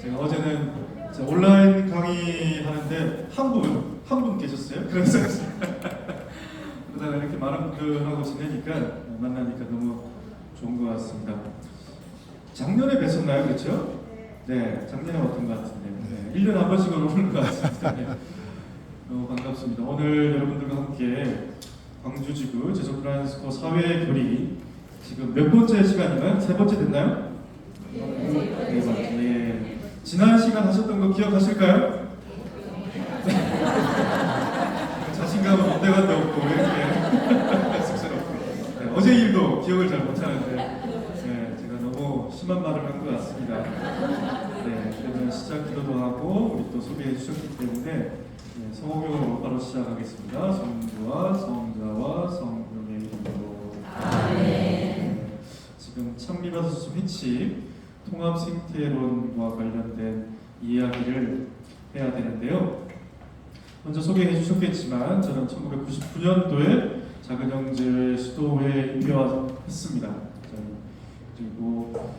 제가 어제는 온라인 강의 하는데 한 분 계셨어요. 그래서 그러다가 이렇게 많은 분들하고 지내니까 만나니까 너무 좋은 것 같습니다. 작년에 뵀었나요, 그렇죠? 네, 작년에 왔던 것 같은데 네, 1년에 한 번씩은 오는 것 같습니다. 네. 너무 반갑습니다. 오늘 여러분들과 함께 광주지구 제주프란스코 사회교리 지금 몇 번째 시간인가요? 세 번째 됐나요? 네 번째. 네. 지난 시간 하셨던 거 기억하실까요? 자신감은 온데간데 없고 이렇게 쑥스럽고 네, 어제 일도 기억을 잘 못하는데 네, 제가 너무 심한 말을 한 것 같습니다. 네, 그러면 시작 기도도 하고 우리 또 소개해 주셨기 때문에 네, 성호교로 바로 시작하겠습니다. 성부와 성자와 성령의 이름으로 아멘. 네, 지금 찬미받으셔서 회칙 통합 생태론과 관련된 이야기를 해야 되는데요. 먼저 소개해 주셨겠지만 저는 1999년도에 작은 형제 수도회에 입회했습니다. 그리고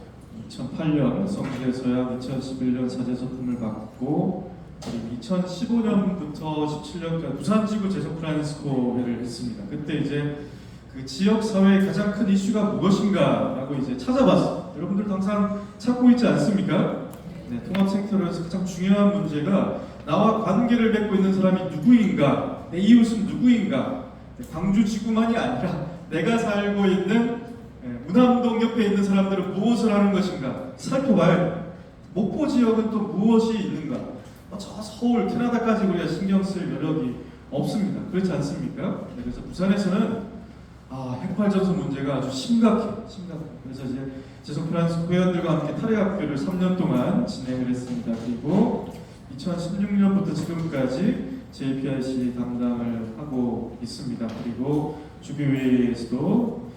2008년 성지대서약 2011년 사제소품을 받고 그리고 2015년부터 17년까지 부산지구 제주프란스코회를 했습니다. 그때 이제 그 지역 사회의 가장 큰 이슈가 무엇인가라고 이제 찾아봤어요. 여러분들도 항상 찾고 있지 않습니까? 네, 통합생태론에서 가장 중요한 문제가 나와 관계를 맺고 있는 사람이 누구인가, 내 이웃은 누구인가, 광주지구만이 아니라 내가 살고 있는 문암동 옆에 있는 사람들은 무엇을 하는 것인가 살펴봐야 돼요. 목포 지역은 또 무엇이 있는가? 저 서울, 캐나다까지 우리가 신경 쓸 여력이 없습니다. 그렇지 않습니까? 그래서 부산에서는 핵발전소 문제가 아주 심각해요. 그래서 이제 제주프란스코 회원들과 함께 탈핵학교를 3년 동안 진행을 했습니다. 그리고 2016년부터 지금까지 JPIC 담당을 하고 있습니다. 그리고 주교회에서도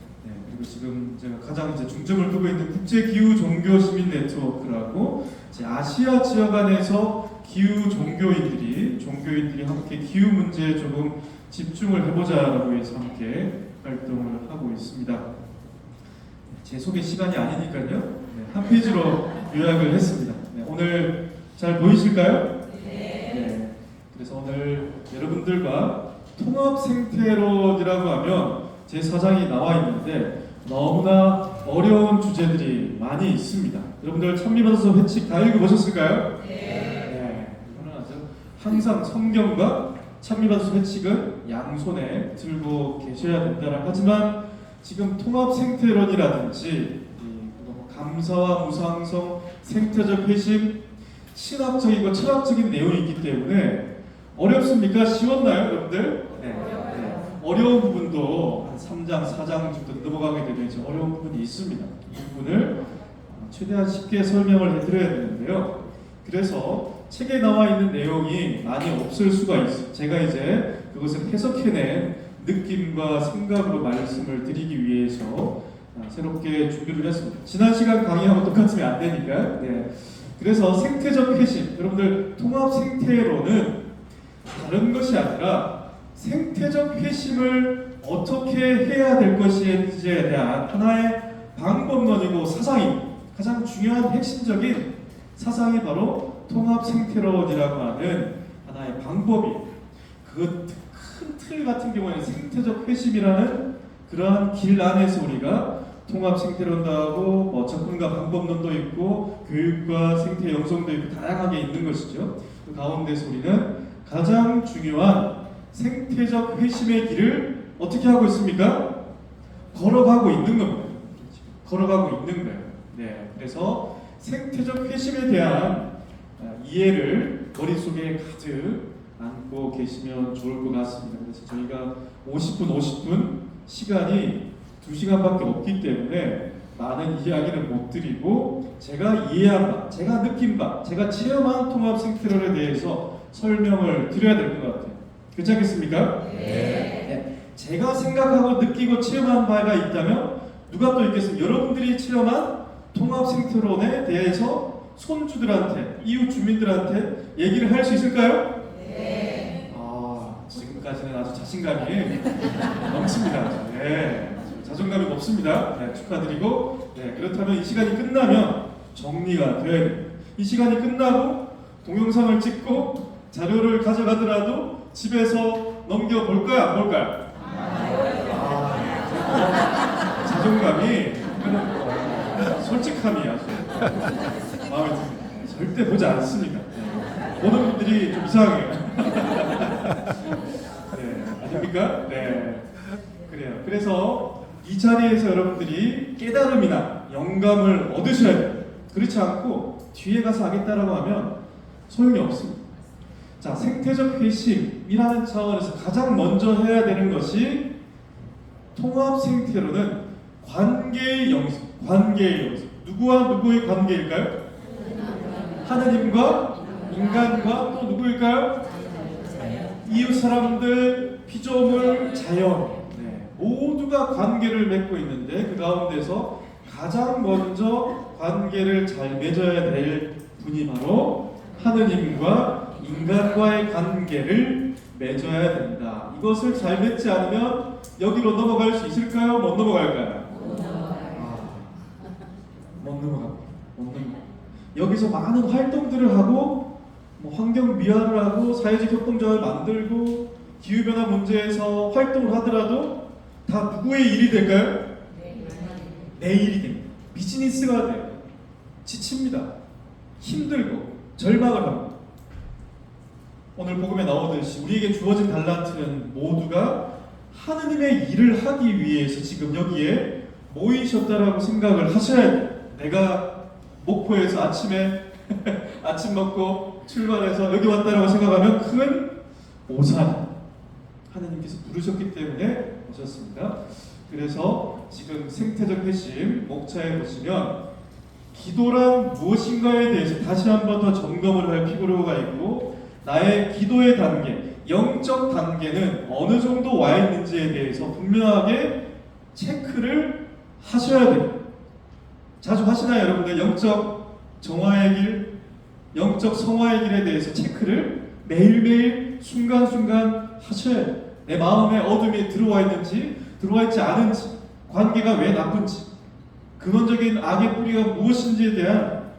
그리고 지금 제가 가장 이제 중점을 두고 있는 국제 기후 종교 시민 네트워크라고 아시아 지역 안에서 기후 종교인들이 함께 기후 문제에 조금 집중을 해보자라고 해서 함께 활동을 하고 있습니다. 제 소개 시간이 아니니까요. 네, 한 페이지로 요약을 했습니다. 네, 오늘 잘 보이실까요? 네. 그래서 오늘 여러분들과 통합 생태론이라고 하면 제 사장이 나와 있는데 너무나 어려운 주제들이 많이 있습니다. 여러분들 찬미받아서 회칙 다 읽어보셨을까요? 네. 이거는 아주 항상 성경과 찬미받아서 회칙은 양손에 들고 계셔야 된다. 하지만 지금 통합 생태론이라든지 감사와 무상성, 생태적 회심, 신학적이고 철학적인 내용이 있기 때문에 어렵습니까? 쉬웠나요, 여러분들? 네. 어려운 부분도 한 3장, 4장 정도 넘어가게 되면 이제 어려운 부분이 있습니다. 이 부분을 최대한 쉽게 설명을 해드려야 되는데요. 그래서 책에 나와 있는 내용이 많이 없을 수가 있어요. 제가 이제 그것을 해석해낸 느낌과 생각으로 말씀을 드리기 위해서 새롭게 준비를 했습니다. 지난 시간 강의하고 똑같으면 안 되니까요. 네. 그래서 생태적 회심, 여러분들 통합 생태론은 다른 것이 아니라 생태적 회심을 어떻게 해야 될 것인지에 대한 하나의 방법론이고 사상이 가장 중요한 핵심적인 사상이 바로 통합 생태론이라고 하는 하나의 방법이 그 큰 틀 같은 경우에는 생태적 회심이라는 그러한 길 안에서 우리가 통합 생태론도 하고 접근과 방법론도 있고 교육과 생태 영성도 있고 다양하게 있는 것이죠. 그 가운데서 우리는 가장 중요한 생태적 회심의 길을 어떻게 하고 있습니까? 걸어가고 있는 겁니다. 걸어가고 있는 거예요. 네, 그래서 생태적 회심에 대한 이해를 머릿속에 가득 안고 계시면 좋을 것 같습니다. 그래서 저희가 50분 시간이 2시간밖에 없기 때문에 많은 이야기는 못 드리고 제가 이해한 바, 제가 느낀 바, 제가 체험한 통합 생태론에 대해서 설명을 드려야 될 것 같아요. 괜찮겠습니까? 네. 제가 생각하고 느끼고 체험한 바가 있다면 누가 또 있겠습니까? 여러분들이 체험한 통합 생태론에 대해서 손주들한테, 이웃 주민들한테 얘기를 할 수 있을까요? 지금까지는 아주 자신감이 넘칩니다. 네. 자존감이 높습니다. 네, 축하드리고 그렇다면 이 시간이 끝나면 정리가 되어야 됩니다. 이 시간이 끝나고 동영상을 찍고 자료를 가져가더라도 집에서 넘겨볼까요? 안 볼까요? 자존감이 솔직함이 아주 마음에 듭니다. 절대 보지 않습니다. 보는 분들이 좀 이상해요. 네, 아닙니까? 네, 그래요. 그래서 이 자리에서 여러분들이 깨달음이나 영감을 얻으셔야 돼요. 그렇지 않고 뒤에 가서 하겠다라고 하면 소용이 없습니다. 자, 생태적 회심이라는 차원에서 가장 먼저 해야 되는 것이 통합 생태로는 관계의 영성, 관계의 영성. 누구와 누구의 관계일까요? 하느님과 인간과 또 누구일까요? 이웃 사람들, 피조물, 자연, 네, 모두가 관계를 맺고 있는데 그 가운데서 가장 먼저 관계를 잘 맺어야 될 분이 바로 하느님과 인간과의 관계를 맺어야 된다. 이것을 잘 맺지 않으면 여기로 넘어갈 수 있을까요? 못 넘어갈까요? 못 넘어갑니다. 못 넘어갑니다. 여기서 많은 활동들을 하고 환경 미화를 하고 사회적 협동조합을 만들고 기후변화 문제에서 활동을 하더라도 다 누구의 일이 될까요? 내 일이 됩니다. 비즈니스가 돼요. 지칩니다. 힘들고 절망을 합니다. 오늘 복음에 나오듯이 우리에게 주어진 달란트는 모두가 하느님의 일을 하기 위해서 지금 여기에 모이셨다라고 생각을 하셔야 돼요. 내가 목포에서 아침에 아침 먹고 출발해서 여기 왔다라고 생각하면 큰 오산 하느님께서 부르셨기 때문에 오셨습니다. 그래서 지금 생태적 회심 목차에 보시면 기도란 무엇인가에 대해서 다시 한번 더 점검을 할 필요가 있고 나의 기도의 단계, 영적 단계는 어느 정도 와 있는지에 대해서 분명하게 체크를 하셔야 됩니다. 자주 하시나요, 여러분들? 영적 정화의 길, 영적 성화의 길에 대해서 체크를 매일매일 순간순간 하셔야 돼요. 내 마음에 어둠이 들어와 있는지, 들어와 있지 않은지, 관계가 왜 나쁜지, 근원적인 악의 뿌리가 무엇인지에 대한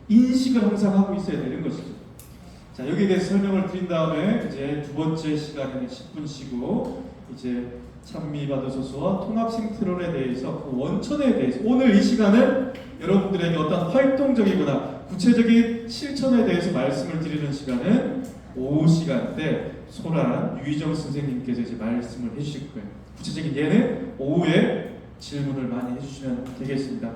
인식을 항상 하고 있어야 되는 것이죠. 자, 여기에 대해서 설명을 드린 다음에 이제 두 번째 시간에는 10분 쉬고 이제 찬미 받으소서와 통합 생태론에 대해서 그 원천에 대해서 오늘 이 시간은 여러분들에게 어떤 활동적이거나 구체적인 실천에 대해서 말씀을 드리는 시간은 오후 시간 때 소란 유희정 선생님께서 이제 말씀을 해주실 거예요. 구체적인 예는 오후에 질문을 많이 해주시면 되겠습니다.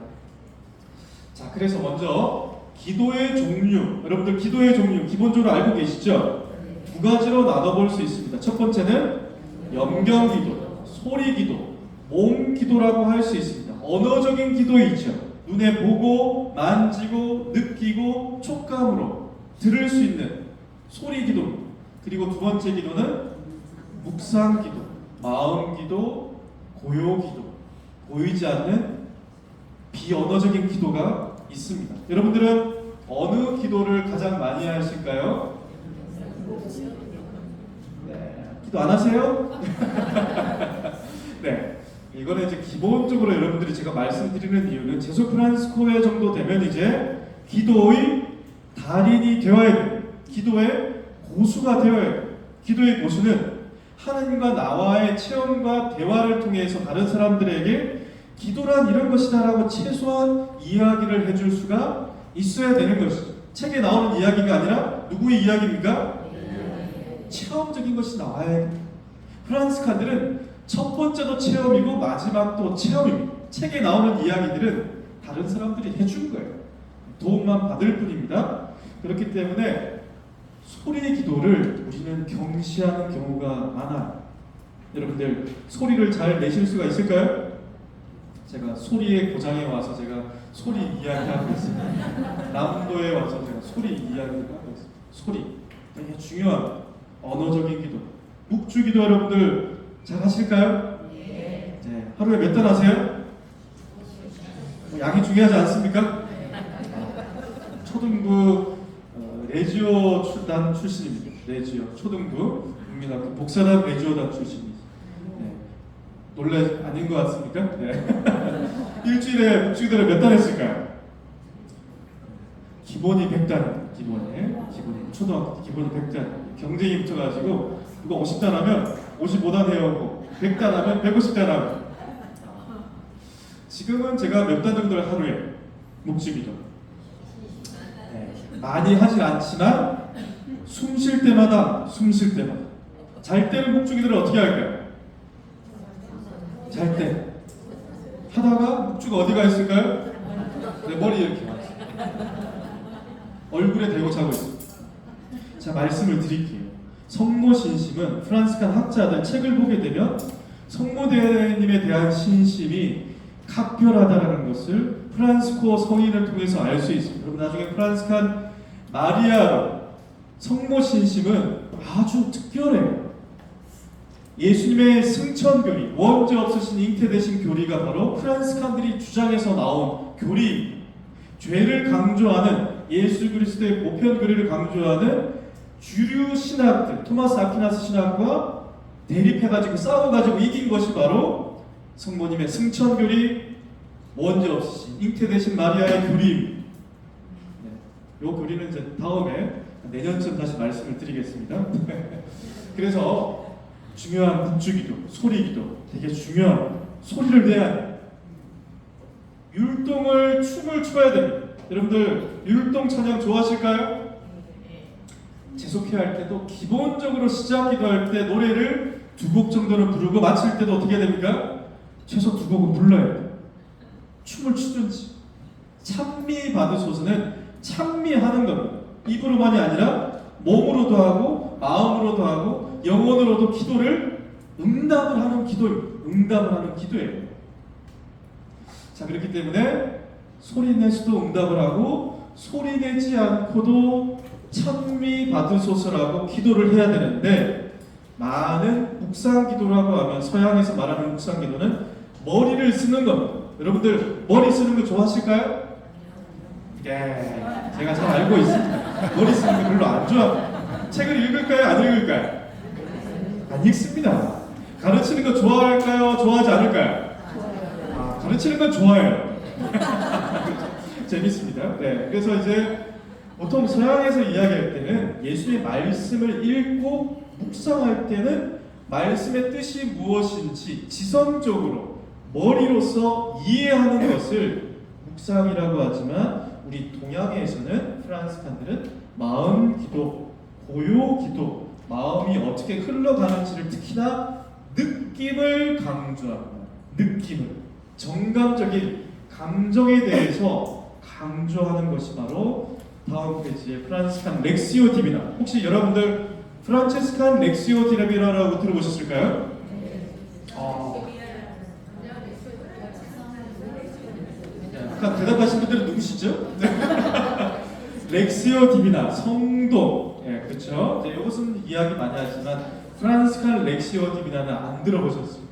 자, 그래서 먼저 기도의 종류, 여러분들 기도의 종류 기본적으로 알고 계시죠? 두 가지로 나눠볼 수 있습니다. 첫 번째는 염경기도, 소리기도, 몸기도라고 할 수 있습니다. 언어적인 기도이죠. 눈에 보고 만지고 느끼고 촉감으로 들을 수 있는 소리기도. 그리고 두 번째 기도는 묵상기도, 마음기도, 고요기도, 보이지 않는 비언어적인 기도가 있습니다. 여러분들은 어느 기도를 가장 많이 하실까요? 네, 기도 안 하세요? 네, 이거는 이제 기본적으로 여러분들이 제가 말씀드리는 이유는 제소 프란스코에 정도 되면 이제 기도의 달인이 되어야 돼요. 기도의 고수가 되어야 돼요. 기도의 고수는 하나님과 나와의 체험과 대화를 통해서 다른 사람들에게 기도란 이런 것이다라고 최소한 이야기를 해줄 수가 있어야 되는 것이죠. 책에 나오는 이야기가 아니라 누구의 이야기입니까? 체험적인 것이 나와야 돼요. 프란스칸들은 첫 번째도 체험이고 마지막도 체험입니다. 책에 나오는 이야기들은 다른 사람들이 해준 거예요. 도움만 받을 뿐입니다. 그렇기 때문에 소리의 기도를 우리는 경시하는 경우가 많아요. 여러분들 소리를 잘 내실 수가 있을까요? 제가 소리의 고장에 와서 제가 소리 이야기하고 있습니다. 남도에 와서 제가 소리 이야기를 하고 있습니다. 소리 되게 중요한 언어적인 기도. 묵주기도 여러분들 잘 하실까요? 네. 하루에 몇 단 하세요? 양이 중요하지 않습니까? 초등부 레지오 단 출신입니다. 레지오 초등부 국민학교 복사단 레지오단 출신입니다. 네. 놀래 아닌 것 같습니까? 네. 일주일에 묵주기도를 몇 단 했을까요? 기본이 100단, 기본이 초등학교 기본이 100단, 경쟁이 붙어가지고 누가 50단 하면 55단 해오고 100단 하면 150단 하고. 지금은 제가 몇 단 정도를 하루에 묵주기도 많이 하진 않지만 숨 쉴 때마다 잘 때는 묵주기들을 어떻게 할까요? 잘 때 하다가 묵주가 어디가 있을까요? 내 머리 이렇게 얼굴에 대고 자고 있습니다. 자, 말씀을 드릴게요. 성모신심은 프란스칸 학자들 책을 보게 되면 성모대님에 대한 신심이 각별하다라는 것을 프란스코 성인을 통해서 알 수 있습니다. 여러분, 나중에 프란스칸 마리아로 성모신심은 아주 특별해요. 예수님의 승천교리, 원죄 없으신 잉태되신 교리가 바로 프란스칸들이 주장해서 나온 교리입니다. 죄를 강조하는 예수 그리스도의 보편 교리를 강조하는 주류 신학들, 토마스 아퀴나스 신학과 대립해가지고 싸워가지고 이긴 것이 바로 성모님의 승천교리, 원죄 없으신 잉태되신 마리아의 교리입니다. 이 교리는 이제 다음에 내년쯤 다시 말씀을 드리겠습니다. 그래서 중요한 묵주기도, 소리기도 되게 중요한 소리를 내야 돼요. 율동을 춤을 춰야 됩니다. 여러분들 율동 찬양 좋아하실까요? 재속회 할 때도 기본적으로 시작 기도할 때 노래를 2곡 정도는 부르고 마칠 때도 어떻게 됩니까? 최소 2곡은 불러야 돼요. 춤을 추든지. 찬미 받으소서는 찬미하는 겁니다. 입으로만이 아니라 몸으로도 하고 마음으로도 하고 영혼으로도 기도를 응답을 하는 기도예요. 자, 그렇기 때문에 소리 내서도 응답을 하고 소리 내지 않고도 찬미 받으소서라고 기도를 해야 되는데, 많은 묵상 기도라고 하면 서양에서 말하는 묵상 기도는 머리를 쓰는 겁니다. 여러분들 머리 쓰는 거 좋아하실까요? 네, 제가 잘 알고 있습니다. 머리 쓰는 거 별로 안 좋아합니다. 책을 읽을까요? 안 읽을까요? 안 읽습니다. 가르치는 거 좋아할까요? 좋아하지 않을까요? 가르치는 건 좋아해요. 재밌습니다. 네, 그래서 이제 보통 서양에서 이야기할 때는 예수의 말씀을 읽고 묵상할 때는 말씀의 뜻이 무엇인지 지성적으로 머리로서 이해하는 것을 묵상이라고 하지만, 우리 동양에서는 프랑스칸들은 마음 기도, 고요 기도, 마음이 어떻게 흘러가는지를 특히나 느낌을 강조합니다. 느낌을, 정감적인 감정에 대해서 강조하는 것이 바로 다음 페이지의 프란치스칸 렉시오 디비나. 혹시 여러분들 프란치스칸 렉시오 디비나라고 들어보셨을까요? 아까 대답하신 분들은 누구시죠? 렉시오 디비나, 성도. 예, 그렇죠. 이것은 이야기 많이 하지만 프란치스칸 렉시오 디비나는 안 들어보셨어요.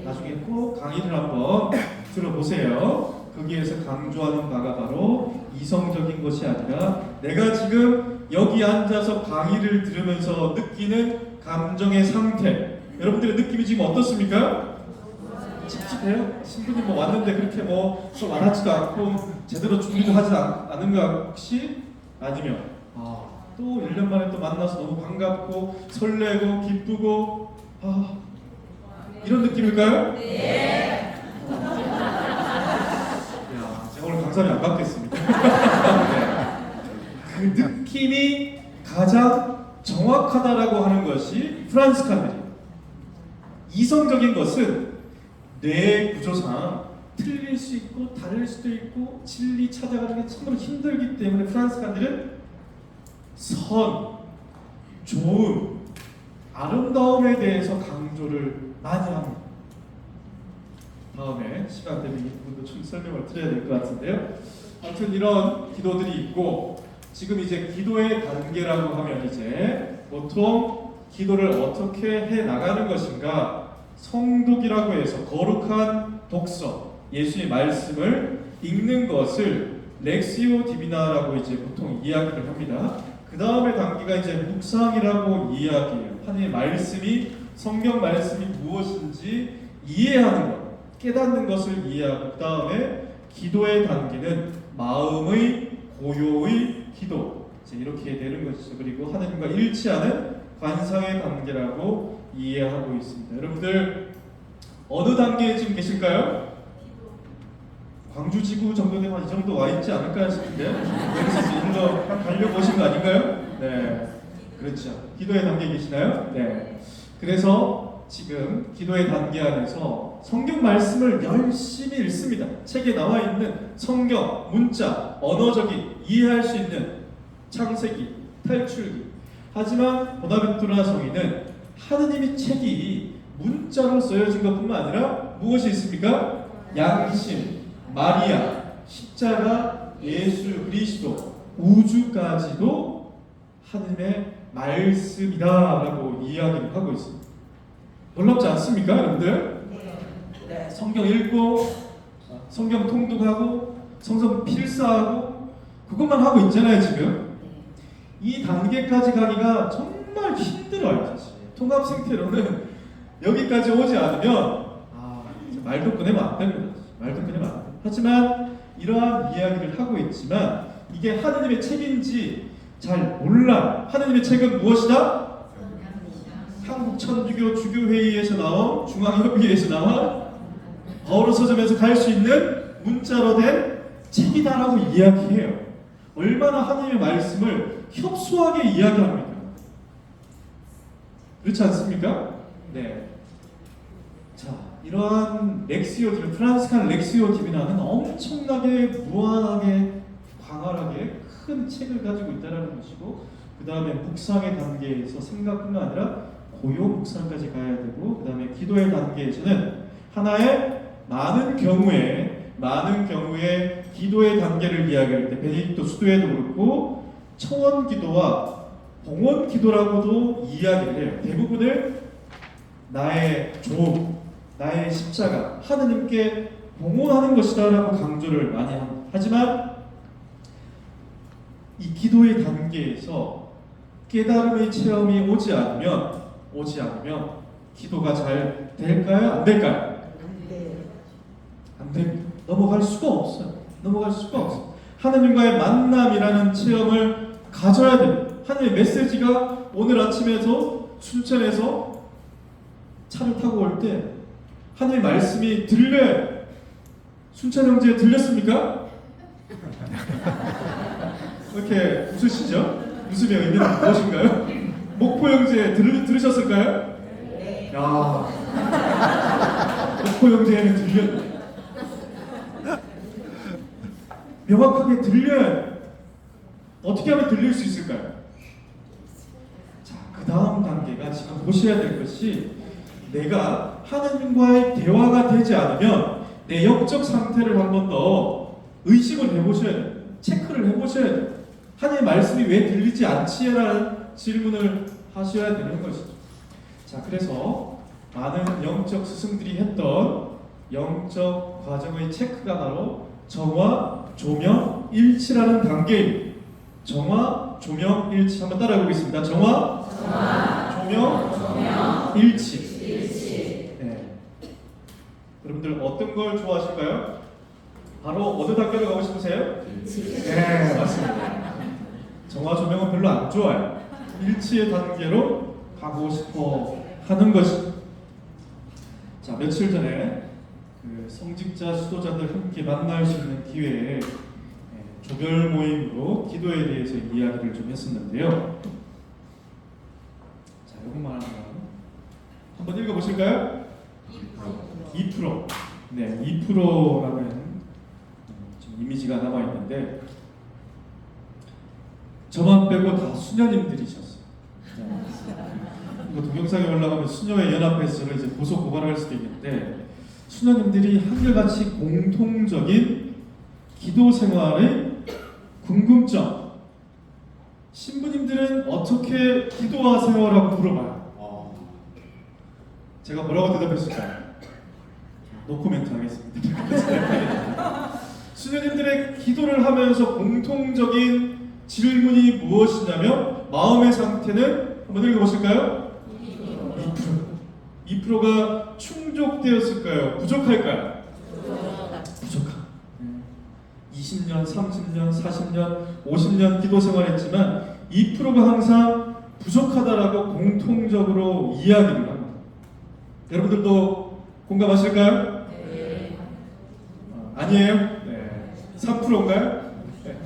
나중에 꼭 강의를 한번 들어보세요. 거기에서 강조하는 바가 바로 이성적인 것이 아니라 내가 지금 여기 앉아서 강의를 들으면서 느끼는 감정의 상태. 여러분들의 느낌이 지금 어떻습니까? 찝찝해요? 신부님 뭐 왔는데 그렇게 뭐 좀 알았지도 않고 제대로 준비도 하지 않은가 혹시? 아니면 또 1년 만에 또 만나서 너무 반갑고 설레고 기쁘고 이런 느낌일까요? 네. 제가 오늘 강사를 안 받겠습니다. 네. 그 느낌이 가장 정확하다라고 하는 것이 프란치스칸들이에요. 이성적인 것은 뇌 구조상 틀릴 수 있고 다를 수도 있고 진리 찾아가는 게 참으로 힘들기 때문에 프란치스칸들은 선, 좋음, 아름다움에 대해서 강조를 많이 합니다. 다음에 시간 되면 이 부분도 좀 설명을 드려야 될 것 같은데요. 아무튼 이런 기도들이 있고, 지금 이제 기도의 단계라고 하면 이제 보통 기도를 어떻게 해 나가는 것인가, 성독이라고 해서 거룩한 독서, 예수의 말씀을 읽는 것을 렉시오 디비나라고 이제 보통 이야기를 합니다. 그 다음에 단계가 이제 묵상이라고 이야기해요. 하나님의 말씀이, 성경 말씀이 무엇인지 이해하는 것, 깨닫는 것을 이해하고, 그 다음에 기도의 단계는 마음의 고요의 기도, 이제 이렇게 되는 것이죠. 그리고 하나님과 일치하는 관상의 관계라고 이해하고 있습니다. 여러분들 어느 단계에 지금 계실까요? 광주 지구 정도 되면 이 정도 와 있지 않을까 싶은데요. 여기서 좀 더 달려보신 거 아닌가요? 네, 그렇죠. 기도의 단계에 계시나요? 네. 그래서 지금 기도의 단계 안에서 성경 말씀을 열심히 읽습니다. 책에 나와 있는 성경, 문자, 언어적인 이해할 수 있는 창세기, 탈출기. 하지만 보나벤투라 성인은 하느님의 책이 문자로 쓰여진 것뿐만 아니라 무엇이 있습니까? 양심, 마리아, 십자가, 예수 그리스도, 우주까지도 하느님의 말씀이다라고 이야기를 하고 있습니다. 놀랍지 않습니까, 여러분들? 네. 성경 읽고, 성경 통독하고, 성경 필사하고, 그것만 하고 있잖아요, 지금. 이 단계까지 가기가 정말 힘들어요, 사실. 통합 생태로는 여기까지 오지 않으면 말도 꺼내면 안 됩니다. 말도 꺼내면 안 됩니다. 하지만 이러한 이야기를 하고 있지만 이게 하느님의 책인지 잘 몰라. 하느님의 책은 무엇이다? 한국 천주교 주교회의에서 나온, 중앙협의회에서 나온, 바오로 서점에서 갈 수 있는 문자로 된 책이다라고 이야기해요. 얼마나 하느님의 말씀을 협소하게 이야기합니까? 그렇지 않습니까? 네. 자, 이러한 렉시오 TV, 프란스칸 렉시오 TV라는 엄청나게 무한하게 광활하게 큰 책을 가지고 있다는 것이고, 그 다음에 묵상의 단계에서 생각뿐만 아니라 고요 묵상까지 가야 되고, 그 다음에 기도의 단계에서는 하나의 많은 경우에 기도의 단계를 이야기할 때 베네딕토 수도에도 그렇고 청원 기도와 봉헌 기도라고도 이야기를 해요. 대부분을 나의 종, 나의 십자가, 하느님께 봉헌하는 것이다라고 강조를 많이 합니다. 하지만 이 기도의 단계에서 깨달음의 체험이 오지 않으면 기도가 잘 될까요? 안 될까요? 안 됩니다. 넘어갈 수가 없어요. 하나님과의 만남이라는 체험을 가져야 됩니다. 하나님의 메시지가 오늘 아침에서 순천에서 차를 타고 올 때 하나님의 말씀이 들려요. 순천 형제 들렸습니까? 이렇게 웃으시죠? 웃음의 의미는 무엇인가요? 목포 형제 들으셨을까요? 야, 목포 형제는 들렸네. 명확하게 들려야 어떻게 하면 들릴 수 있을까요? 자, 그 다음 단계가 지금 보셔야 될 것이, 내가 하나님과의 대화가 되지 않으면 내 영적 상태를 한 번 더 의식을 해보셔야 돼요. 체크를 해보셔야 돼요. 하나님의 말씀이 왜 들리지 않지라는 질문을 하셔야 되는 것이죠. 자, 그래서 많은 영적 스승들이 했던 영적 과정의 체크가 바로 정화, 조명, 일치라는 단계입니다. 정화, 조명, 일치. 한번 따라해 보겠습니다. 정화, 조명, 일치. 네. 여러분들 어떤 걸 좋아하실까요? 바로 어느 단계로 가고 싶으세요? 일치. 네, 맞습니다. 정화, 조명은 별로 안 좋아요. 일치의 단계로 가고 싶어 하는 것이. 자, 며칠 전에 성직자 수도자들 함께 만날 수 있는 기회에 조별 모임으로 기도에 대해서 이야기를 좀 했었는데요. 자, 이것만 한번 읽어보실까요? 2%. 네, 2%라는 좀 이미지가 남아 있는데 저만 빼고 다 수녀님들이셨어요. 네. 이거 동영상에 올라가면 수녀회 연합회에서 저를 이제 고소 고발할 수도 있는데, 수녀님들이 한결같이 공통적인 기도 생활의 궁금점, 신부님들은 어떻게 기도하세요라고 물어봐요. 제가 뭐라고 대답했을까요? 노코멘트 하겠습니다. 수녀님들의 기도를 하면서 공통적인 질문이 무엇이냐면, 마음의 상태는 한번 읽어보실까요? 2%가 충족되었을까요? 부족할까요? 부족한. 20년, 30년, 40년, 50년 기도 생활했지만 2%가 항상 부족하다라고 공통적으로 이야기를 합니다. 여러분들도 공감하실까요? 네. 아니에요? 네. 3%인가요? 네.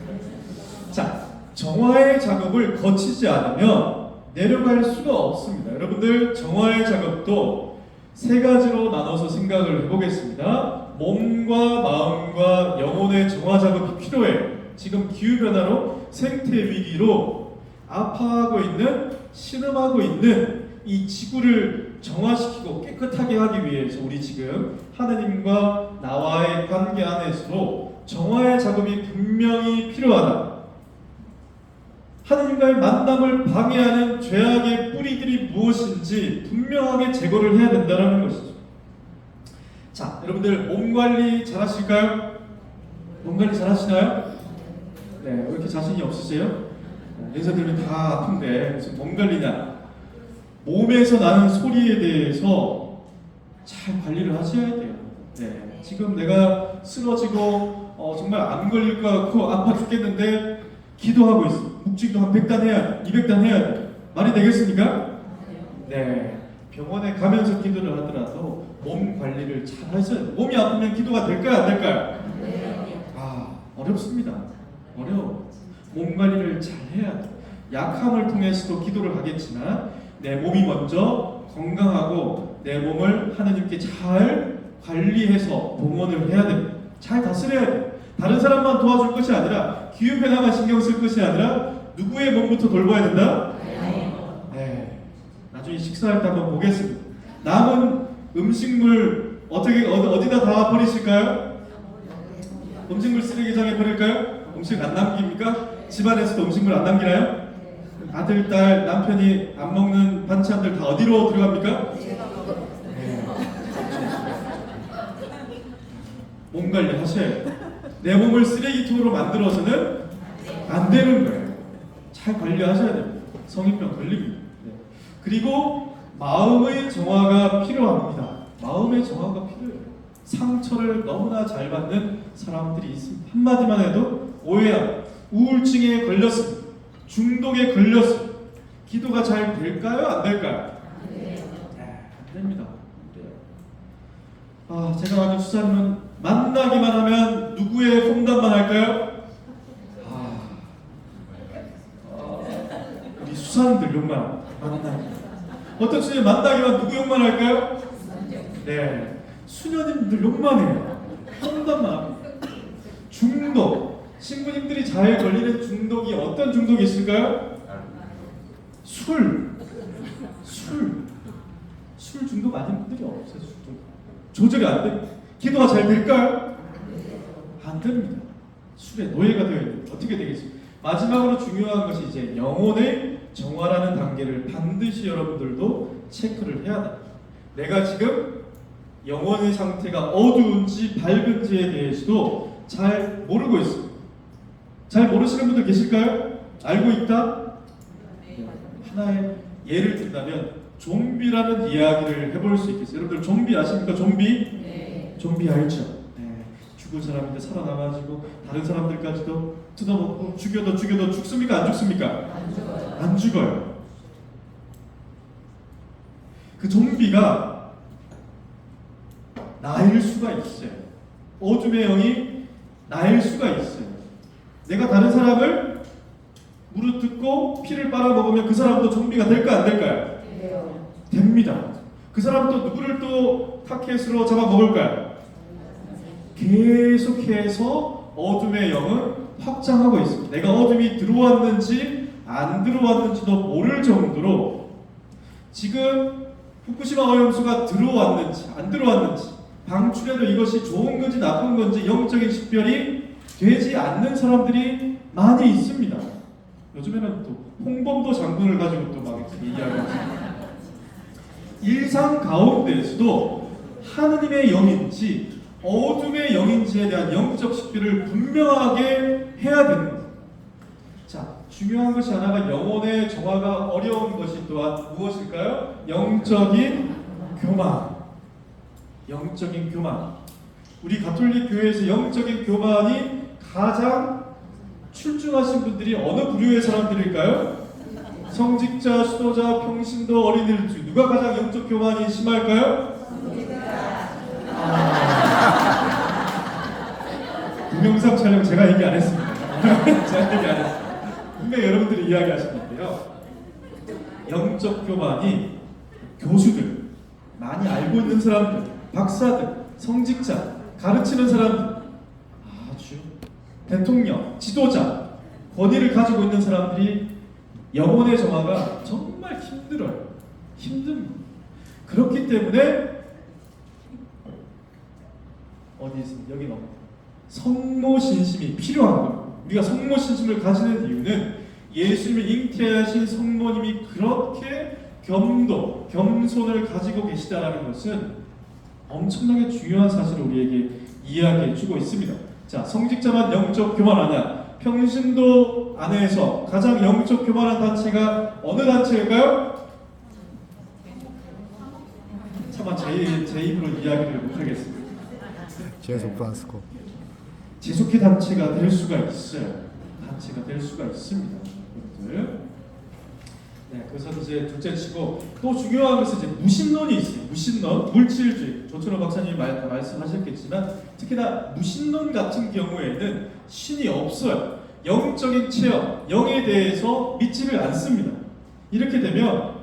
자, 정화의 작업을 거치지 않으면 내려갈 수가 없습니다. 여러분들 정화의 작업도 세 가지로 나눠서 생각을 해보겠습니다. 몸과 마음과 영혼의 정화 작업이 필요해요. 지금 기후변화로 생태 위기로 아파하고 있는, 신음하고 있는 이 지구를 정화시키고 깨끗하게 하기 위해서 우리 지금 하느님과 나와의 관계 안에서도 정화의 작업이 분명히 필요하다. 하느님과의 만남을 방해하는 죄악의 뿌리들이 무엇인지 분명하게 제거를 해야 된다는 것이죠. 자, 여러분들 몸 관리 잘 하실까요? 몸 관리 잘 하시나요? 네, 왜 이렇게 자신이 없으세요? 연세 들면 다 아픈데 무슨 몸 관리냐? 몸에서 나는 소리에 대해서 잘 관리를 하셔야 돼요. 네, 지금 내가 쓰러지고 정말 안 걸릴 것 같고 아파 죽겠는데 기도하고 있어. 묵직도 한 100단 해야 돼. 200단 해야 돼. 말이 되겠습니까? 네. 병원에 가면서 기도를 하더라도 몸 관리를 잘 하셔야 돼요. 몸이 아프면 기도가 될까요? 안 될까요? 아, 어렵습니다. 어려워. 몸 관리를 잘 해야 돼. 약함을 통해서도 기도를 하겠지만 내 몸이 먼저 건강하고 내 몸을 하나님께 잘 관리해서 봉헌을 해야 됩니다. 잘 다스려야 돼요. 다른 사람만 도와줄 것이 아니라 기후변화만 신경 쓸 것이 아니라 누구의 몸부터 돌봐야 된다? 네. 나중에 식사할 때 한번 보겠습니다. 남은 음식물 어디다 다 버리실까요? 음식물 쓰레기장에 버릴까요? 음식 안 남깁니까? 집안에서도 음식물 안 남기나요? 아들, 딸, 남편이 안 먹는 반찬들 다 어디로 들어갑니까? 네. 몸 관리 하셔야 돼요. 내 몸을 쓰레기통으로 만들어서는 안 되는 거예요. 잘 관리하셔야 됩니다. 성인병 걸립니다. 네. 그리고 마음의 정화가 필요합니다. 마음의 정화가 필요해요. 상처를 너무나 잘 받는 사람들이 있습니다. 한마디만 해도 오해야, 우울증에 걸렸습니다. 중독에 걸렸습니다. 기도가 잘 될까요? 안 될까요? 네, 안 됩니다. 아, 제가 아는 수사님은 만나기만 하면 누구의 험담만 할까요? 우리 수사님들 욕만 만나기. 어떤 수사님 만나기만 누구 욕만 할까요? 네, 수녀님들 욕만 해요. 험담만 합니다. 중독. 신부님들이 잘 걸리는 중독이 어떤 중독이 있을까요? 술 중독 아닌 분들이 없어요. 조절이 안 됩니다. 기도가 잘 될까요? 안 됩니다. 술에 노예가 되어야 돼요. 어떻게 되겠습니까? 마지막으로 중요한 것이 이제 영혼의 정화라는 단계를 반드시 여러분들도 체크를 해야 됩니다. 내가 지금 영혼의 상태가 어두운지 밝은지에 대해서도 잘 모르고 있습니다. 잘 모르시는 분들 계실까요? 알고 있다? 하나의 예를 든다면 좀비라는 이야기를 해볼 수 있겠어요. 여러분들 좀비 아십니까? 좀비? 네. 좀비 알죠? 네. 죽은 사람인데 살아나가지고 다른 사람들까지도 뜯어먹고 죽여도 죽습니까? 안 죽습니까? 안 죽어요. 안 죽어요. 그 좀비가 나일 수가 있어요. 어둠의 영이 나일 수가 있어요. 내가 다른 사람을 무릎 뜯고 피를 빨아먹으면 그 사람도 좀비가 될까 안 될까요? 돼요. 됩니다. 그 사람 또 누구를 또 타켓으로 잡아먹을까요? 계속해서 어둠의 영은 확장하고 있습니다. 내가 어둠이 들어왔는지 안 들어왔는지도 모를 정도로 지금 후쿠시마 오염수가 들어왔는지 안 들어왔는지 방출해도 이것이 좋은 건지 나쁜 건지 영적인 식별이 되지 않는 사람들이 많이 있습니다. 요즘에는 또 홍범도 장군을 가지고 또 막 이렇게 얘기하고 일상 가운데에서도 하느님의 영인지 어둠의 영인지에 대한 영적 식별을 분명하게 해야 됩니다. 자, 중요한 것이 하나가 영혼의 정화가 어려운 것이 또한 무엇일까요? 영적인 교만. 영적인 교만. 우리 가톨릭 교회에서 영적인 교만이 가장 출중하신 분들이 어느 부류의 사람들일까요? 성직자, 수도자, 평신도, 어린이들 중 누가 가장 영적 교만이 심할까요? 동영상 촬영 제가 얘기 안 했습니다. 제가 얘기 안 했습니다. 분명히 여러분들이 이야기하신 건데요. 영적 교만이 교수들, 많이 알고 있는 사람들, 박사들, 성직자, 가르치는 사람들, 아주 대통령, 지도자, 권위를 가지고 있는 사람들이 영혼의 정화가 정말 힘들어요. 힘듭니다. 그렇기 때문에 어디 있습니까? 여기 넘어. 성모신심이 필요한 거예요. 우리가 성모신심을 가지는 이유는 예수님을 잉태하신 성모님이 그렇게 겸도, 겸손을 가지고 계시다는 것은 엄청나게 중요한 사실을 우리에게 이야기해 주고 있습니다. 자, 성직자만 영적 교만하냐? 평신도 안에서 가장 영적 교만한 단체가 어느 단체일까요? 차마 제 입으로 이야기를 못하겠습니다. 제소 프란스코. 지속회 단체가 될 수가 있어요. 단체가 될 수가 있습니다. 여러분들. 네, 그래서 이제 둘째치고 또 중요한 것은 이제 무신론이 있어요. 무신론, 물질주의. 조천호 박사님이 말씀하셨겠지만 특히나 무신론 같은 경우에는 신이 없어요. 영적인 체험, 영에 대해서 믿지를 않습니다. 이렇게 되면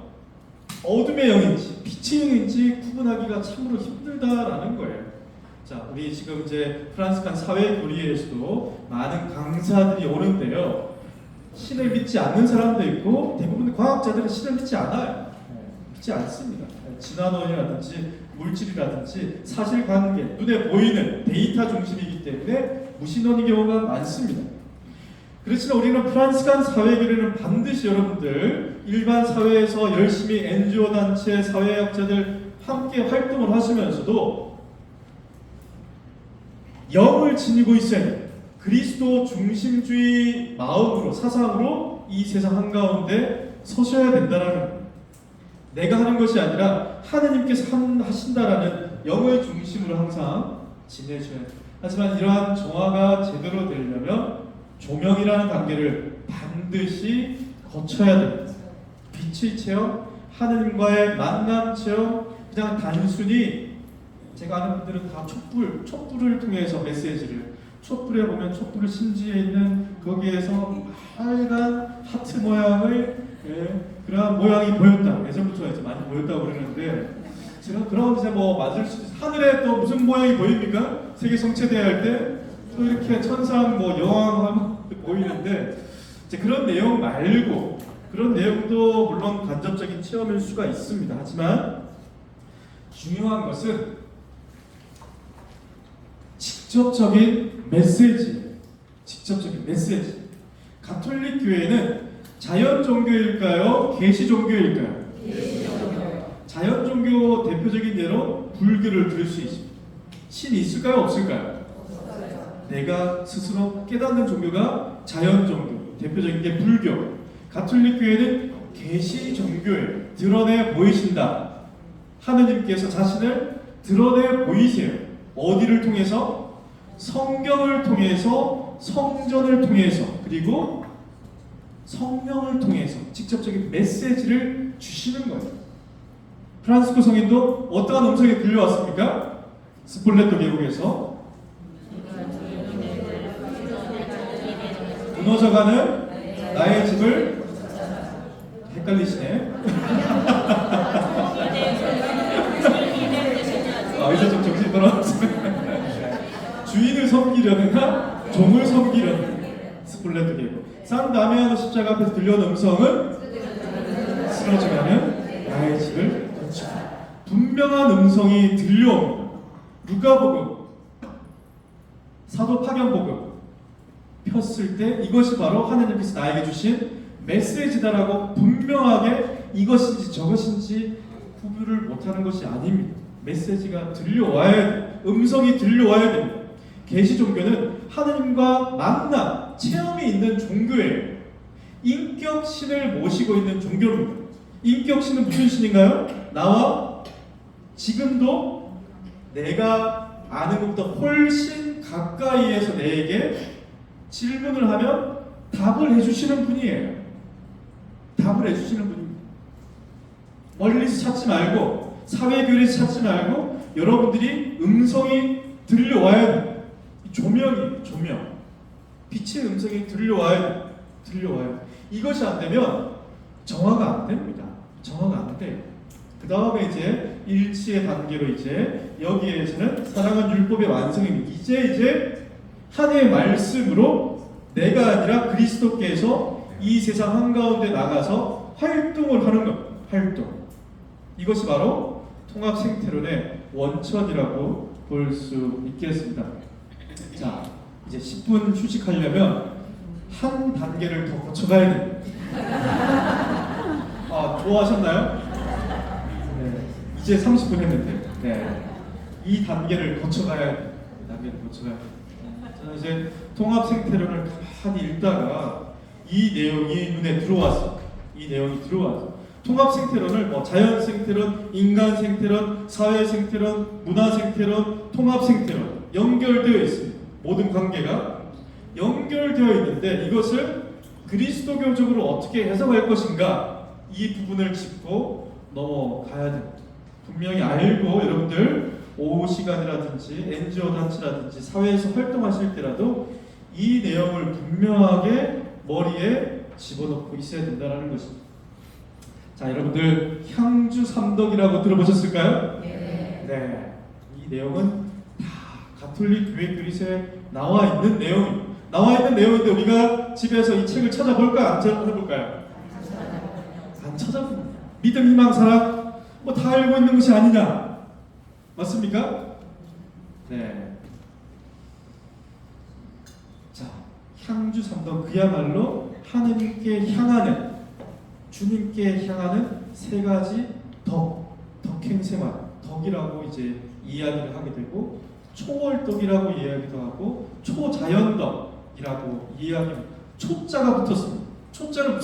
어둠의 영인지 빛의 영인지 구분하기가 참으로 힘들다라는 거예요. 자, 우리 지금 이제 프란스칸 사회 교리에서도 많은 강사들이 오는데요. 신을 믿지 않는 사람도 있고 대부분 과학자들은 신을 믿지 않아요. 믿지 않습니다. 진화론이라든지 물질이라든지 사실관계, 눈에 보이는 데이터 중심이기 때문에 무신론의 경우가 많습니다. 그렇지만 우리는 프란스칸 사회교리는 반드시 여러분들 일반 사회에서 열심히 NGO 단체, 사회학자들 함께 활동을 하시면서도 영을 지니고 있어야 돼요. 그리스도 중심주의 마음으로, 사상으로 이 세상 한가운데 서셔야 된다는 거예요. 내가 하는 것이 아니라 하느님께서 하신다라는 영의 중심으로 항상 지내셔야 돼요. 하지만 이러한 정화가 제대로 되려면 조명이라는 단계를 반드시 거쳐야 됩니다. 빛의 체험, 하느님과의 만남 체험, 그냥 단순히 제가 아는 분들은 다 촛불을 통해서 메시지를, 촛불에 보면 촛불을 심지에 있는 거기에서 빨간 하트 모양의 그런 모양이 보였다. 예전부터 이제 많이 보였다고 그러는데 제가 그런 이제 뭐 맞을 수 있어요. 하늘에 또 무슨 모양이 보입니까? 세계 성체대회 할 때 또 이렇게 천상 뭐 여왕 보이는데 이제 그런 내용 말고 그런 내용도 물론 간접적인 체험일 수가 있습니다. 하지만 중요한 것은 직접적인 메시지. 가톨릭 교회는 자연 종교일까요? 계시 종교일까요? 자연 종교 대표적인 예로 불교를 들을 수 있습니다. 신이 있을까요? 없을까요? 내가 스스로 깨닫는 종교가 자연 종교. 대표적인 게 불교. 가톨릭 교회는 계시 종교예요. 드러내 보이신다. 하느님께서 자신을 드러내 보이세요. 어디를 통해서? 성경을 통해서, 성전을 통해서, 그리고 성령을 통해서 직접적인 메시지를 주시는 거예요. 프란시스코 성인도 어떠한 음성이 들려왔습니까? 스폴레토 계곡에서 무너져가는 나의 집을 헷갈리시네. 이제 좀 정신 돌아왔어요. 주인을 섬기려는가 종을 섬기려는 스폴레토 계곡. 산 다미아노 십자가 앞에서 들려오는 음성은 쓰러져가는 나의 집을 건축. 분명한 음성이 들려옵니다. 누가복음, 사도 파견복음 폈을 때 이것이 바로 하나님께서 나에게 주신 메시지다라고 분명하게 이것인지 저것인지 구분을 못하는 것이 아닙니다. 메시지가 들려와야 돼. 음성이 들려와야 됩니다. 계시 종교는 하느님과 만남, 체험이 있는 종교예요. 인격 신을 모시고 있는 종교입니다. 인격 신은 무슨 신인가요? 나와 지금도 내가 아는 것보다 훨씬 가까이에서 내게 질문을 하면 답을 해주시는 분이에요. 답을 해주시는 분입니다. 멀리서 찾지 말고 사회교리에서 찾지 말고 여러분들이 음성이 들려와야 돼요. 조명이 조명. 빛의 음성이 들려와야 돼요. 들려와요. 이것이 안 되면 정화가 안 됩니다. 정화가 안 돼요. 그 다음에 이제 일치의 단계로 이제 여기에서는 사랑은 율법의 완성입니다. 이제 하나님의 말씀으로 내가 아니라 그리스도께서 이 세상 한가운데 나가서 활동을 하는 것. 활동. 이것이 바로 통합생태론의 원천이라고 볼 수 있겠습니다. 자, 이제 10분 휴식하려면 한 단계를 더 거쳐가야 돼요. 아, 좋아하셨나요? 네, 이제 30분 했는데, 네, 이 단계를 거쳐가야 돼요. 이 단계를 거쳐가야 돼요. 저는 이제 통합생태론을 가만히 읽다가 이 내용이 눈에 들어왔어. 이 내용이 들어왔어. 통합생태론을 뭐 자연생태론, 인간생태론, 사회생태론, 문화생태론, 통합생태론 연결되어 있습니다. 모든 관계가 연결되어 있는데 이것을 그리스도교적으로 어떻게 해석할 것인가 이 부분을 짚고 넘어가야 됩니다. 분명히 알고 여러분들 오후 시간이라든지 NGO 단체라든지 사회에서 활동하실 때라도 이 내용을 분명하게 머리에 집어넣고 있어야 된다는 것입니다. 자, 여러분들 향주 삼덕이라고 들어보셨을까요? 네. 이 내용은 다 가톨릭 교회 그리스에 나와 있는 내용입니다. 나와 있는 내용인데 우리가 집에서 이 책을 찾아볼까 안 찾아볼까요? 안 찾아봅니다. 믿음, 희망, 사랑 뭐 다 알고 있는 것이 아니냐? 맞습니까? 네. 자, 향주 삼덕 그야말로 하느님께 향하는 주님께 향하는 세 가지 덕행생활, 덕이라고 이제 이야기를 하게 되고 초월덕이라고 이야기도 하고 초자연덕이라고 이야기합니다. 초자가 붙었습니다. 초자는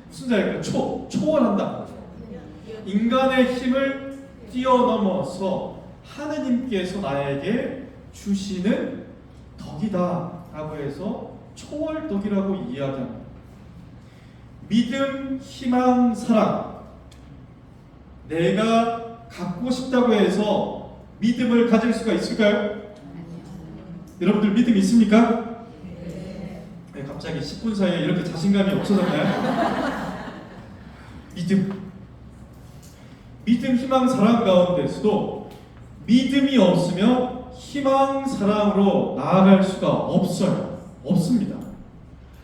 무슨 자일까요? 초월한다. 인간의 힘을 뛰어넘어서 하느님께서 나에게 주시는 덕이다라고 해서 초월덕이라고 이야기합니다. 믿음, 희망, 사랑. 내가 갖고 싶다고 해서 믿음을 가질 수가 있을까요? 여러분들 믿음 있습니까? 네, 갑자기 10분 사이에 이렇게 자신감이 없어졌나요? 믿음, 희망, 사랑 가운데서도 믿음이 없으면 희망, 사랑으로 나아갈 수가 없어요. 없습니다.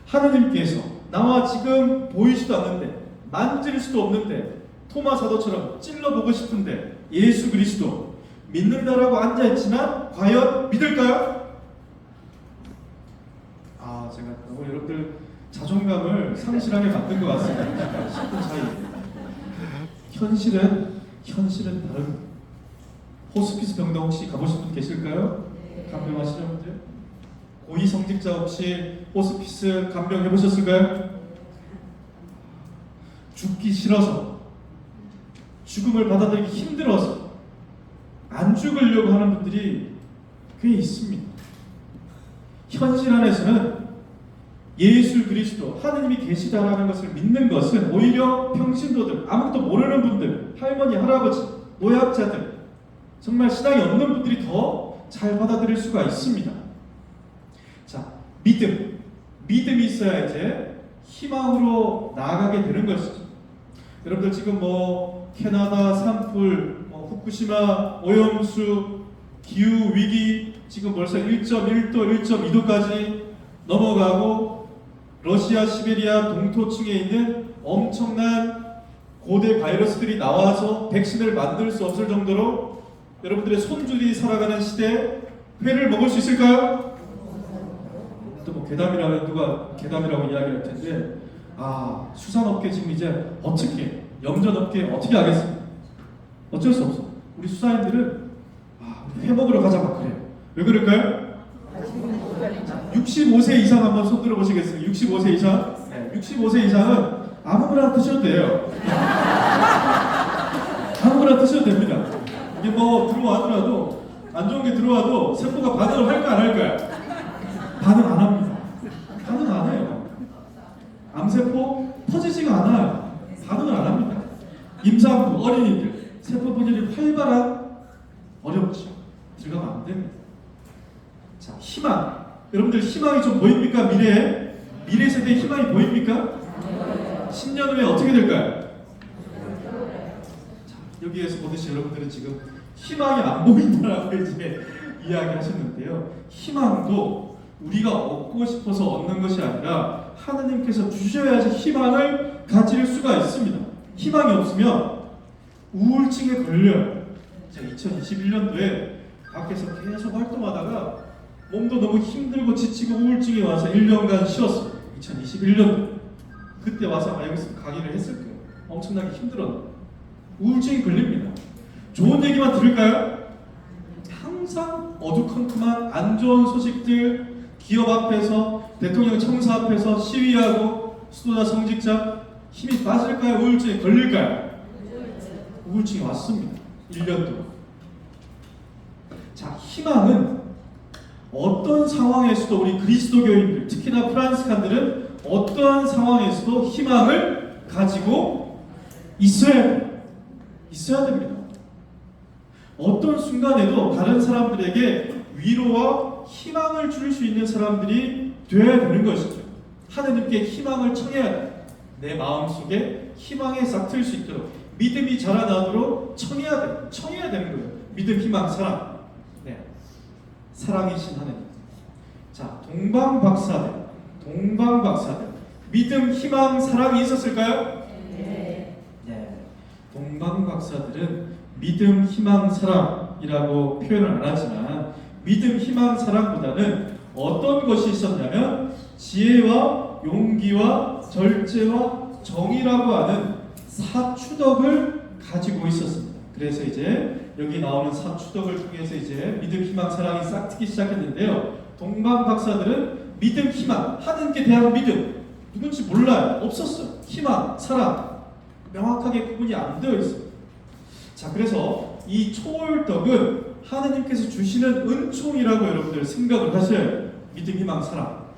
하느님께서 나와 지금 보이지도 않는데 만질 수도 없는데 토마 사도처럼 찔러보고 싶은데 예수 그리스도 믿는다라고 앉아있지만 과연 믿을까요? 아, 제가 너무 여러분들 자존감을 상실하게 만든 것 같습니다. 10분 사이. 현실은 다릅니다. 호스피스 병동 혹시 가보신 분 계실까요? 간병하시는 분들? 고위 성직자 혹시 호스피스 간병 해보셨을까요? 죽기 싫어서, 죽음을 받아들이기 힘들어서 안 죽으려고 하는 분들이 꽤 있습니다. 현실 안에서는 예수 그리스도 하느님이 계시다라는 것을 믿는 것은 오히려 평신도들, 아무것도 모르는 분들, 할머니, 할아버지, 노약자들, 정말 신앙이 없는 분들이 더 잘 받아들일 수가 있습니다. 자, 믿음이 있어야 이제 희망으로 나아가게 되는 것이죠. 여러분들 지금 뭐 캐나다 산불, 후쿠시마 오염수, 기후 위기 지금 벌써 1.1도, 1.2도까지 넘어가고 러시아 시베리아 동토층에 있는 엄청난 고대 바이러스들이 나와서 백신을 만들 수 없을 정도로 여러분들의 손줄이 살아가는 시대에 회를 먹을 수 있을까요? 또 뭐 괴담이라면 누가 괴담이라고 이야기할 텐데 수산업계 지금 이제 어떻게 염전업계 어떻게 하겠습니까? 어쩔 수 없어. 우리 수사인들은 회 먹으러 가자 막 그래요. 왜 그럴까요? 65세 이상 한번 손 들어보시겠어요? 65세 이상? 네, 65세 이상은 아무거나 드셔도 돼요. 아무거나 드셔도 됩니다. 이게 뭐 들어와더라도 안 좋은 게 들어와도 세포가 반응을 할까 안 할까요? 반응 안 합니다. 반응 안 해요. 암세포 퍼지지가 않아요. 반응을 안 합니다. 임산부, 어린이들, 세포 분열이 활발한 어렵죠. 들어가면 안 됩니다. 자, 희망. 여러분들 희망이 좀 보입니까? 미래 세대의 희망이 보입니까? 10년 후에 어떻게 될까요? 자, 여기에서 보듯이 여러분들은 지금 희망이 안 보인다라고 이제 이야기하셨는데요. 희망도 우리가 얻고 싶어서 얻는 것이 아니라 하나님께서 주셔야지 희망을 가질 수가 있습니다. 희망이 없으면 우울증에 걸려요. 제가 2021년도에 밖에서 계속 활동하다가 몸도 너무 힘들고 지치고 우울증이 와서 1년간 쉬었어요. 2021년도. 그때 와서 여기서 강의를 했을 거예요. 엄청나게 힘들었는데 우울증이 걸립니다. 좋은 얘기만 들을까요? 항상 어두컴컴한 안 좋은 소식들, 기업 앞에서, 대통령 청사 앞에서 시위하고 수도자 성직자 힘이 빠질까요? 우울증에 걸릴까요? 우울증이 왔습니다. 1년 동안. 자, 희망은 어떤 상황에서도 우리 그리스도교인들, 특히나 프란스칸들은 어떠한 상황에서도 희망을 가지고 있어야 됩니다. 어떤 순간에도 다른 사람들에게 위로와 희망을 줄 수 있는 사람들이 되어야 되는 것이죠. 하느님께 희망을 청해야 돼. 내 마음속에 희망이 싹 틀 수 있도록 믿음이 자라나도록 청해야 되는 거예요. 믿음, 희망, 사랑. 네. 사랑이신 하느님. 자, 동방박사들. 믿음, 희망, 사랑이 있었을까요? 네. 동방박사들은 믿음, 희망, 사랑이라고 표현을 안 하지만 믿음, 희망, 사랑보다는 어떤 것이 있었냐면 지혜와 용기와 절제와 정의라고 하는 사추덕을 가지고 있었습니다. 그래서 이제 여기 나오는 사추덕을 통해서 이제 믿음, 희망, 사랑이 싹 트기 시작했는데요. 동방 박사들은 믿음, 희망, 하느님께 대한 믿음 누군지 몰라요. 없었어요. 희망, 사랑 명확하게 구분이 안 되어 있어요. 자, 그래서 이 초월덕은 하느님께서 주시는 은총이라고 여러분들 생각을 하셔요. 믿음, 희망, 사랑.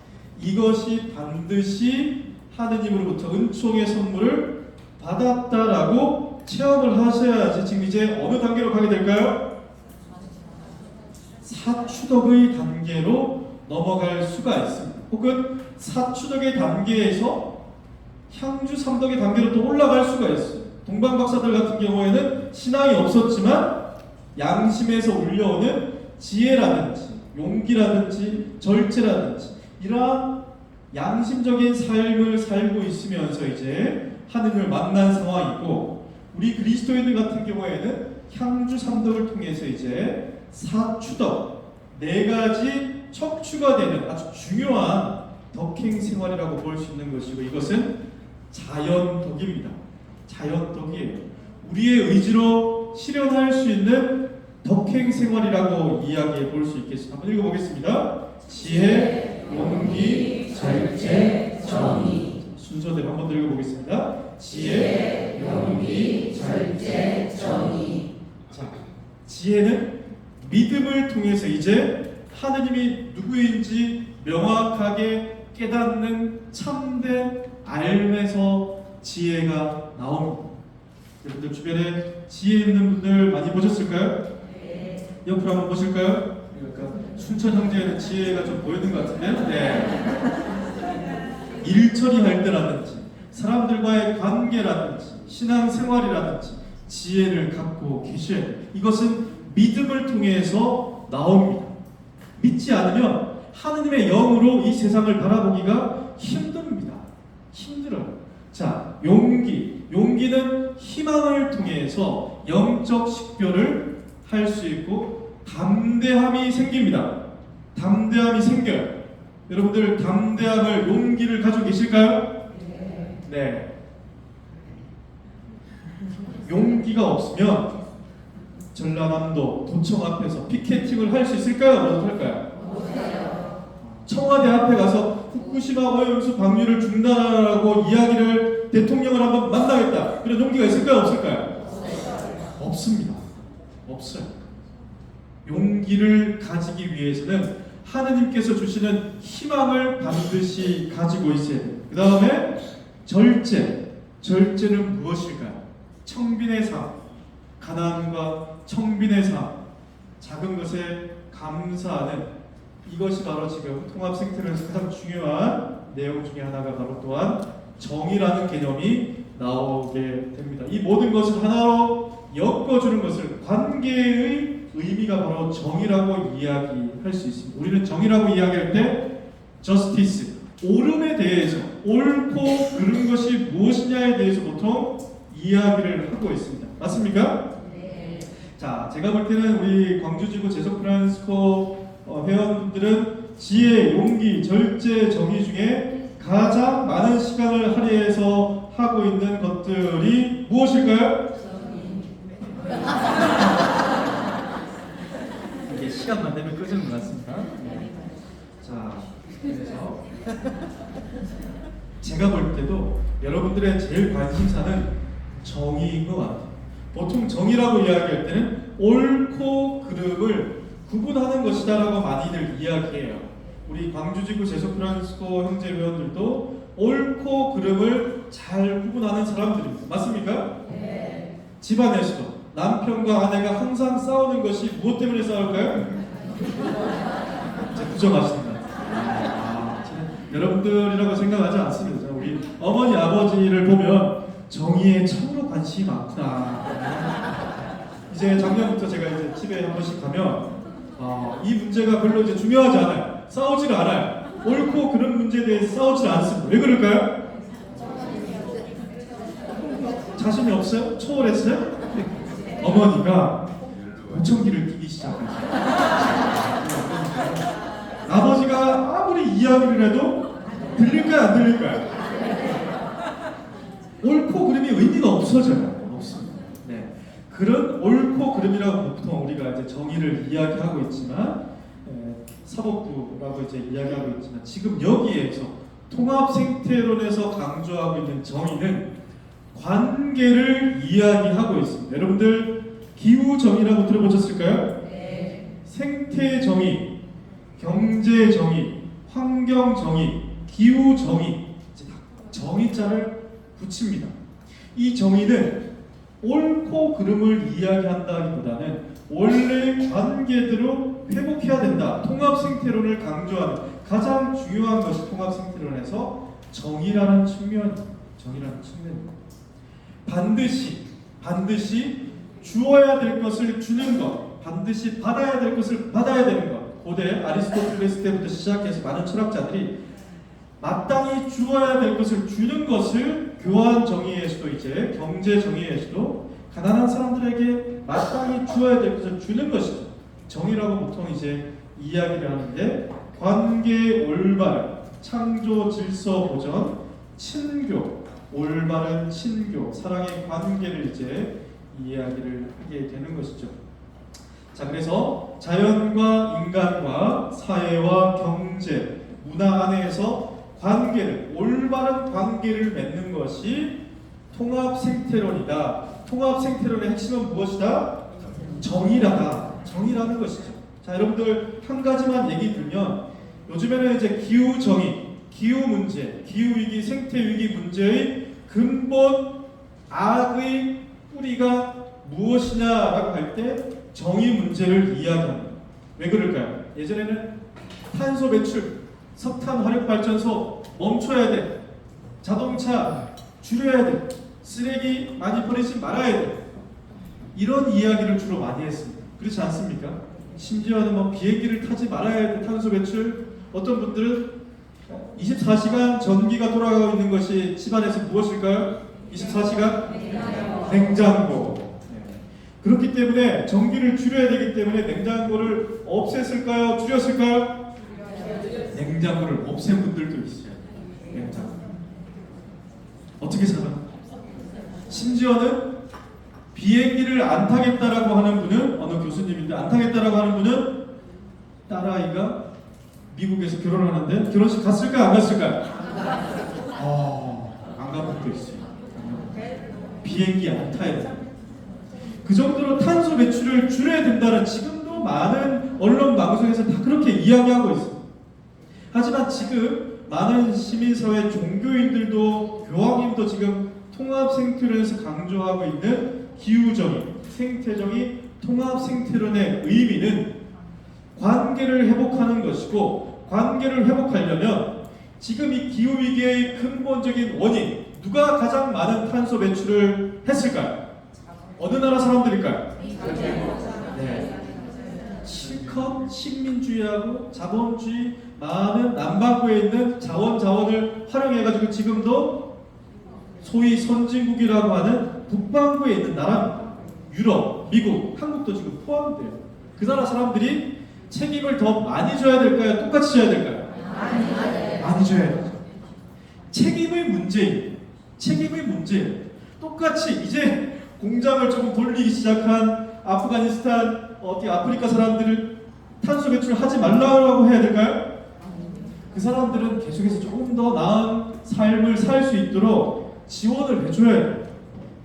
이것이 반드시 하느님으로부터 은총의 선물을 받았다라고 체험을 하셔야지 지금 이제 어느 단계로 가게 될까요? 사추덕의 단계로 넘어갈 수가 있습니다. 혹은 사추덕의 단계에서 향주 삼덕의 단계로 또 올라갈 수가 있어요. 동방박사들 같은 경우에는 신앙이 없었지만 양심에서 울려오는 지혜라든지 용기라든지 절제라든지 이러한 양심적인 삶을 살고 있으면서 이제 하느님을 만난 상황이고, 우리 그리스도인들 같은 경우에는 향주 삼덕을 통해서 이제 사추덕, 네 가지 척추가 되는 아주 중요한 덕행 생활이라고 볼 수 있는 것이고, 이것은 자연덕입니다. 자연덕이에요. 우리의 의지로 실현할 수 있는 덕행 생활이라고 이야기해 볼 수 있겠습니다. 한번 읽어보겠습니다. 지혜, 용기, 절제, 정의. 순서대로 한번 더 읽어보겠습니다. 지혜, 용기, 절제, 정의. 자, 지혜는 믿음을 통해서 이제 하느님이 누구인지 명확하게 깨닫는 참된 알면서 지혜가 나옵니다. 여러분들 주변에 지혜 있는 분들 많이 보셨을까요? 네. 옆으로 한번 보실까요? 그러니까 순천 형제에는 지혜가 좀 보이는 것 같은데, 네. 일 처리할 때라든지 사람들과의 관계라든지 신앙생활이라든지 지혜를 갖고 계셔야 돼요. 이것은 믿음을 통해서 나옵니다. 믿지 않으면 하느님의 영으로 이 세상을 바라보기가 힘듭니다. 힘들어요. 자, 용기는 희망을 통해서 영적 식별을 할 수 있고 담대함이 생깁니다. 담대함이 생겨요. 여러분들 담대함을, 용기를 가지고 계실까요? 네. 용기가 없으면 전라남도 도청 앞에서 피켓팅을 할 수 있을까요? 못할까요? 청와대 앞에 가서 후쿠시마 오염수 방류를 중단하라고 이야기를 대통령을 한번 만나겠다, 그런 용기가 있을까요? 없을까요? 없습니다. 없어요. 용기를 가지기 위해서는 하느님께서 주시는 희망을 반드시 가지고 있어야 돼요. 그 다음에 절제. 절제는 무엇일까요? 청빈의 삶, 가난과 청빈의 삶, 작은 것에 감사하는, 이것이 바로 지금 통합생태론에서 가장 중요한 내용 중에 하나가 바로 또한 정의라는 개념이 나오게 됩니다. 이 모든 것을 하나로 엮어주는 것을, 관계의 의미가 바로 정의라고 이야기할 수 있습니다. 우리는 정의라고 이야기할 때 justice, 옳음에 대해서, 옳고 그른 것이 무엇이냐에 대해서 보통 이야기를 하고 있습니다. 맞습니까? 네. 자, 제가 볼 때는 우리 광주지구 제소프란스코 회원분들은 지혜, 용기, 절제, 정의 중에 가장 많은 시간을 할애해서 하고 있는 것들이 무엇일까요? 이게 시간만 되면 끄지는 것 같습니다. 자, 그래서 제가 볼 때도 여러분들의 제일 관심사는 정의인 것 같아요. 보통 정의라고 이야기할 때는 옳고 그름을 구분하는 것이다라고 많이들 이야기해요. 우리 광주지구 제소프란스코 형제회원들도 옳고 그름을 잘 구분하는 사람들입니다. 맞습니까? 네. 집안에서도 남편과 아내가 항상 싸우는 것이 무엇 때문에 싸울까요? 부정하신다. 여러분들이라고 생각하지 않습니다. 우리 어머니 아버지를 보면 정의에 참으로 관심이 많구나. 이제 작년부터 제가 이제 집에 한 번씩 가면 이 문제가 별로 이제 중요하지 않아요. 싸우지를 않아요. 옳고 그런 문제에 대해서 싸우지 않습니다. 왜 그럴까요? 자신이 없어요? 초월했어요? 어머니가 보청기를 끼기 시작하죠. 아버지가 아무리 이야기를 해도 들릴까요? 안 들릴까요? 옳고 그름이 의미가 없어져요. 없습니다. 네. 그런 옳고 그름이라고 보통 우리가 이제 정의를 이야기하고 있지만, 사법부라고 이제 이야기하고 있지만, 지금 여기에서 통합생태론에서 강조하고 있는 정의는 관계를 이야기하고 있습니다. 여러분들 기후정의라고 들어보셨을까요? 네. 생태정의, 경제정의, 환경정의, 기후정의, 정의자를 붙입니다. 이 정의는 옳고 그름을 이야기한다기보다는 원래 관계대로 회복해야 된다. 통합생태론을 강조하는 가장 중요한 것이 통합생태론에서 정의라는 측면입니다. 정의라는 측면입니다. 반드시 주어야 될 것을 주는 것, 반드시 받아야 될 것을 받아야 되는 것. 고대 아리스토텔레스 때부터 시작해서 많은 철학자들이 마땅히 주어야 될 것을 주는 것을 교환 정의에서도, 이제 경제 정의에서도 가난한 사람들에게 마땅히 주어야 될 것을 주는 것이죠. 정의라고 보통 이제 이야기를 하는데, 관계 올바른 창조 질서 보전, 친교, 올바른 친교, 사랑의 관계를 이제 이야기를 하게 되는 것이죠. 자, 그래서 자연과 인간과 사회와 경제, 문화 안에서 관계를, 올바른 관계를 맺는 것이 통합생태론이다. 통합생태론의 핵심은 무엇이다? 정의라다. 정의라는 것이죠. 자, 여러분들 한 가지만 얘기 들면, 요즘에는 이제 기후정의, 기후문제, 기후위기, 생태위기 문제의 근본 악의 뿌리가 무엇이냐라고 할 때 정의 문제를 이야기합니다. 왜 그럴까요? 예전에는 탄소 배출, 석탄 화력 발전소 멈춰야 돼, 자동차 줄여야 돼, 쓰레기 많이 버리지 말아야 돼, 이런 이야기를 주로 많이 했습니다. 그렇지 않습니까? 심지어는 뭐 비행기를 타지 말아야 돼, 탄소 배출. 어떤 분들은 24시간 전기가 돌아가고 있는 것이 집안에서 무엇일까요? 24시간? 냉장고. 그렇기 때문에 전기를 줄여야 되기 때문에 냉장고를 없앴을까요? 줄였을까요? 냉장고를 없앤 분들도 있어요. 냉장고. 어떻게 살아? 심지어는 비행기를 안 타겠다라고 하는 분은, 어느 교수님인데 안 타겠다라고 하는 분은 딸아이가 미국에서 결혼하는데 결혼식 갔을까요? 안 갔을까요? 안 간 분도 있어요. 비행기 안 타야 돼요. 그 정도로 탄소 배출을 줄여야 된다는, 지금도 많은 언론 방송에서 다 그렇게 이야기하고 있습니다. 하지만 지금 많은 시민사회 종교인들도 교황님도 지금 통합생태론에서 강조하고 있는 기후정의, 생태정의, 통합생태론의 의미는 관계를 회복하는 것이고, 관계를 회복하려면 지금 이 기후위기의 근본적인 원인, 누가 가장 많은 탄소 배출을 했을까요? 어느 나라 사람들일까요? 네. 실컷 식민주의하고 자본주의 많은 남반구에 있는 자원을 활용해가지고 지금도 소위 선진국이라고 하는 북반구에 있는 나라입니다. 유럽, 미국, 한국도 지금 포함돼요. 그 나라 사람들이 책임을 더 많이 져야 될까요? 똑같이 져야 될까요? 많이 져야 되죠. 책임의 문제예요. 책임의 문제. 똑같이 이제 공장을 조금 돌리기 시작한 아프가니스탄, 아프리카 사람들을 탄소 배출하지 말라고 해야 될까요? 그 사람들은 계속해서 조금 더 나은 삶을 살 수 있도록 지원을 해줘야 돼요.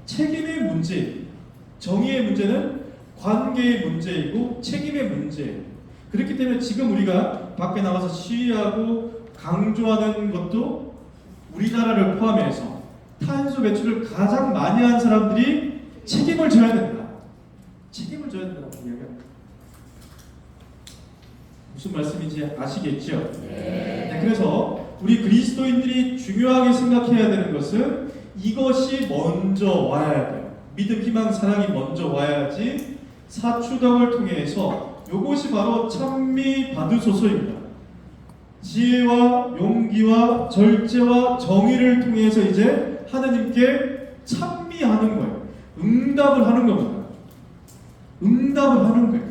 책임의 문제, 정의의 문제는 관계의 문제이고 책임의 문제예요. 그렇기 때문에 지금 우리가 밖에 나가서 시위하고 강조하는 것도 우리나라를 포함해서 탄소 배출을 가장 많이 한 사람들이 책임을 져야 된다. 책임을 져야 된다고 이야기합니다. 무슨 말씀인지 아시겠죠? 네, 그래서 우리 그리스도인들이 중요하게 생각해야 되는 것은 이것이 먼저 와야 돼요. 믿음, 희망, 사랑이 먼저 와야지 사추덕을 통해서 이것이 바로 찬미 받으소서입니다. 지혜와 용기와 절제와 정의를 통해서 이제 하나님께 찬미하는 거예요. 응답을 하는 겁니다. 응답을 하는 거예요.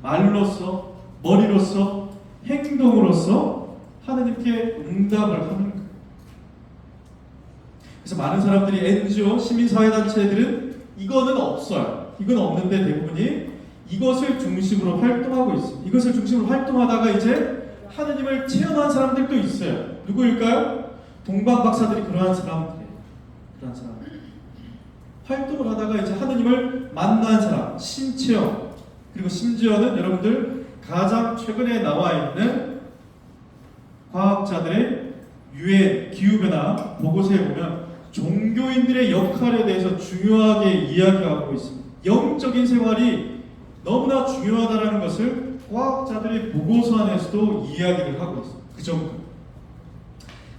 말로써, 머리로써, 행동으로써 하나님께 응답을 하는 거예요. 그래서 많은 사람들이 NGO, 시민사회단체들은 이거는 없어요. 이건 없는데 대부분이 이것을 중심으로 활동하고 있습니다. 이것을 중심으로 활동하다가 이제 하나님을 체험한 사람들도 있어요. 누구일까요? 동방 박사들이 그러한 사람들이에요. 그러한 사람들. 활동을 하다가 이제 하나님을 만난 사람, 신체험, 그리고 심지어는 여러분들 가장 최근에 나와 있는 과학자들의 유엔 기후변화 보고서에 보면 종교인들의 역할에 대해서 중요하게 이야기하고 있습니다. 영적인 생활이 너무나 중요하다는 것을 과학자들의 보고서 안에서도 이야기를 하고 있습니다. 그 정도.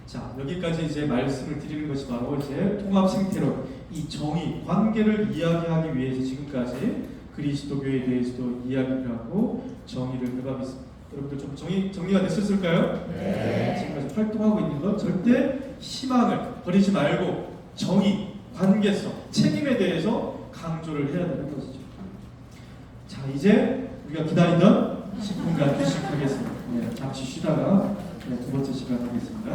자, 여기까지 이제 말씀을 드리는 것이 바로 이제 통합생태론, 이 정의, 관계를 이야기하기 위해서 지금까지 그리스도교에 대해서도 이야기를 하고 정의를 해가고 있습니다. 여러분들 좀 정리가 됐었을까요? 네. 지금까지 활동하고 있는 건 절대 희망을 버리지 말고 정의, 관계성, 책임에 대해서 강조를 해야 되는 것이죠. 자, 이제 우리가 기다리던 10분간 휴식하겠습니다. 네, 잠시 쉬다가 두 번째 시간 하겠습니다.